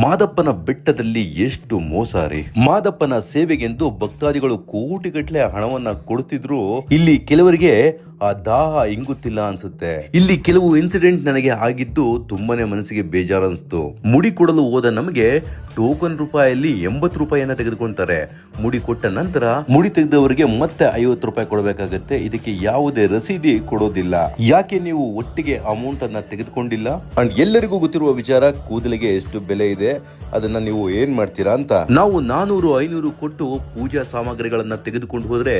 ಮಾದಪ್ಪನ ಬೆಟ್ಟದಲ್ಲಿ ಎಷ್ಟು ಮೋಸ ರೀ. ಮಾದಪ್ಪನ ಸೇವೆಗೆಂದು ಭಕ್ತಾದಿಗಳು ಕೋಟಿಗಟ್ಟಲೆ ಹಣವನ್ನ ಕೊಡ್ತಿದ್ರು. ಇಲ್ಲಿ ಕೆಲವರಿಗೆ ಆ ದಾಹ ಇಂಗುತ್ತಿಲ್ಲ ಅನ್ಸುತ್ತೆ. ಇಲ್ಲಿ ಕೆಲವು ಇನ್ಸಿಡೆಂಟ್ ನನಗೆ ಆಗಿದ್ದು ತುಂಬಾನೇ ಮನಸ್ಸಿಗೆ ಬೇಜಾರು ಅನಿಸ್ತು. ಮುಡಿ ಕೊಡಲು ಹೋದ ನಮಗೆ ಟೋಕನ್ ರೂಪಾಯಲ್ಲಿ 80 ರೂಪಾಯಿಯನ್ನ ತೆಗೆದುಕೊಂತಾರೆ. ಮುಡಿ ಕೊಟ್ಟ ನಂತರ ಮುಡಿ ತೆಗೆದವರಿಗೆ ಮತ್ತೆ 50 ರೂಪಾಯಿ ಕೊಡಬೇಕಾಗತ್ತೆ. ಇದಕ್ಕೆ ಯಾವುದೇ ರಸೀದಿ ಕೊಡೋದಿಲ್ಲ. ಯಾಕೆ ನೀವು ಒಟ್ಟಿಗೆ ಅಮೌಂಟ್ ಅನ್ನ ತೆಗೆದುಕೊಂಡಿಲ್ಲ? ಅಂಡ್ ಎಲ್ಲರಿಗೂ ಗೊತ್ತಿರುವ ವಿಚಾರ, ಕೂದಲಿಗೆ ಎಷ್ಟು ಬೆಲೆ ಇದೆ, ಅದನ್ನ ನೀವು ಏನ್ ಮಾಡ್ತೀರಾ ಅಂತ. ನಾವು 400-500 ಕೊಟ್ಟು ಪೂಜಾ ಸಾಮಗ್ರಿಗಳನ್ನ ತೆಗೆದುಕೊಂಡು ಹೋದ್ರೆ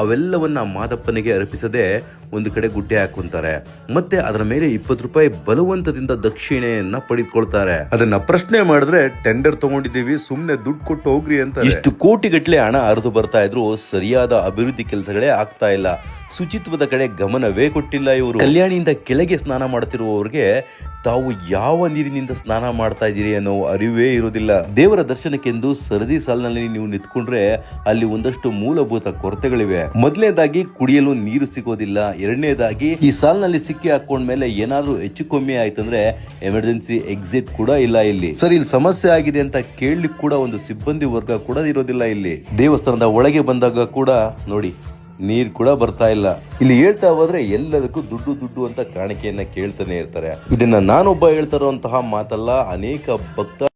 ಅವೆಲ್ಲವನ್ನ ಮಾದಪ್ಪನಿಗೆ ಅರ್ಪಿಸದೆ ಒಂದು ಕಡೆ ಗುಡ್ಡೆ ಹಾಕೊಂತಾರೆ. ಮತ್ತೆ ಅದರ ಮೇಲೆ 20 ರೂಪಾಯಿ ಬಲವಂತದಿಂದ ದಕ್ಷಿಣೆಯನ್ನ ಪಡೆದುಕೊಳ್ತಾರೆ. ಅದನ್ನ ಪ್ರಶ್ನೆ ಮಾಡಿದ್ರೆ ಟೆಂಡರ್ ತಗೊಂಡಿದ್ದೀವಿ, ಸುಮ್ನೆ ದುಡ್ಡು ಕೊಟ್ಟು ಹೋಗ್ರಿ ಅಂತ. ಇಷ್ಟು ಕೋಟಿಗಟ್ಟಲೆ ಹಣ ಹರಿದು ಬರ್ತಾ ಇದ್ರು ಸರಿಯಾದ ಅಭಿವೃದ್ಧಿ ಕೆಲಸಗಳೇ ಆಗ್ತಾ ಇಲ್ಲ. ಶುಚಿತ್ವದ ಕಡೆ ಗಮನವೇ ಕೊಟ್ಟಿಲ್ಲ ಇವರು. ಕಲ್ಯಾಣಿಯಿಂದ ಕೆಳಗೆ ಸ್ನಾನ ಮಾಡ್ತಿರುವವರಿಗೆ ತಾವು ಯಾವ ನೀರಿನಿಂದ ಸ್ನಾನ ಮಾಡ್ತಾ ಇದ್ದೀರಿ ಅನ್ನೋ ಅರಿವೇ ಇರುವುದಿಲ್ಲ. ದೇವರ ದರ್ಶನಕ್ಕೆಂದು ಸರದಿ ಸಾಲಿನಲ್ಲಿ ನೀವು ನಿಂತ್ಕೊಂಡ್ರೆ ಅಲ್ಲಿ ಒಂದಷ್ಟು ಮೂಲಭೂತ ಕೊರತೆಗಳಿವೆ. ಮೊದಲನೇದಾಗಿ ಕುಡಿಯಲು ನೀರು ಸಿಗೋದಿಲ್ಲ. ಎರಡನೇದಾಗಿ ಈ ಸಾಲಿನಲ್ಲಿ ಸಿಕ್ಕಿ ಹಾಕೊಂಡ್ಮೇಲೆ ಏನಾದ್ರೂ ಹೆಚ್ಚು ಕಮ್ಮಿ ಆಯ್ತಂದ್ರೆ ಎಮರ್ಜೆನ್ಸಿ ಎಕ್ಸಿಟ್ ಕೂಡ ಇಲ್ಲ ಇಲ್ಲಿ. ಸರ್, ಇಲ್ಲಿ ಸಮಸ್ಯೆ ಆಗಿದೆ ಅಂತ ಕೇಳಲಿಕ್ಕೆ ಕೂಡ ಒಂದು ಸಿಬ್ಬಂದಿ ವರ್ಗ ಕೂಡ ಇರೋದಿಲ್ಲ ಇಲ್ಲಿ. ದೇವಸ್ಥಾನದ ಒಳಗೆ ಬಂದಾಗ ಕೂಡ ನೋಡಿ, ನೀರ್ ಕೂಡ ಬರ್ತಾ ಇಲ್ಲ. ಇಲ್ಲಿ ಹೇಳ್ತಾ ಹೋದ್ರೆ ಎಲ್ಲದಕ್ಕೂ ದುಡ್ಡು ದುಡ್ಡು ಅಂತ ಕಾಣಿಕೆಯನ್ನ ಕೇಳ್ತಾನೆ ಇರ್ತಾರೆ. ಇದನ್ನ ನಾನೊಬ್ಬ ಹೇಳ್ತಾ ಇರುವಂತಹ ಮಾತಲ್ಲ, ಅನೇಕ ಭಕ್ತ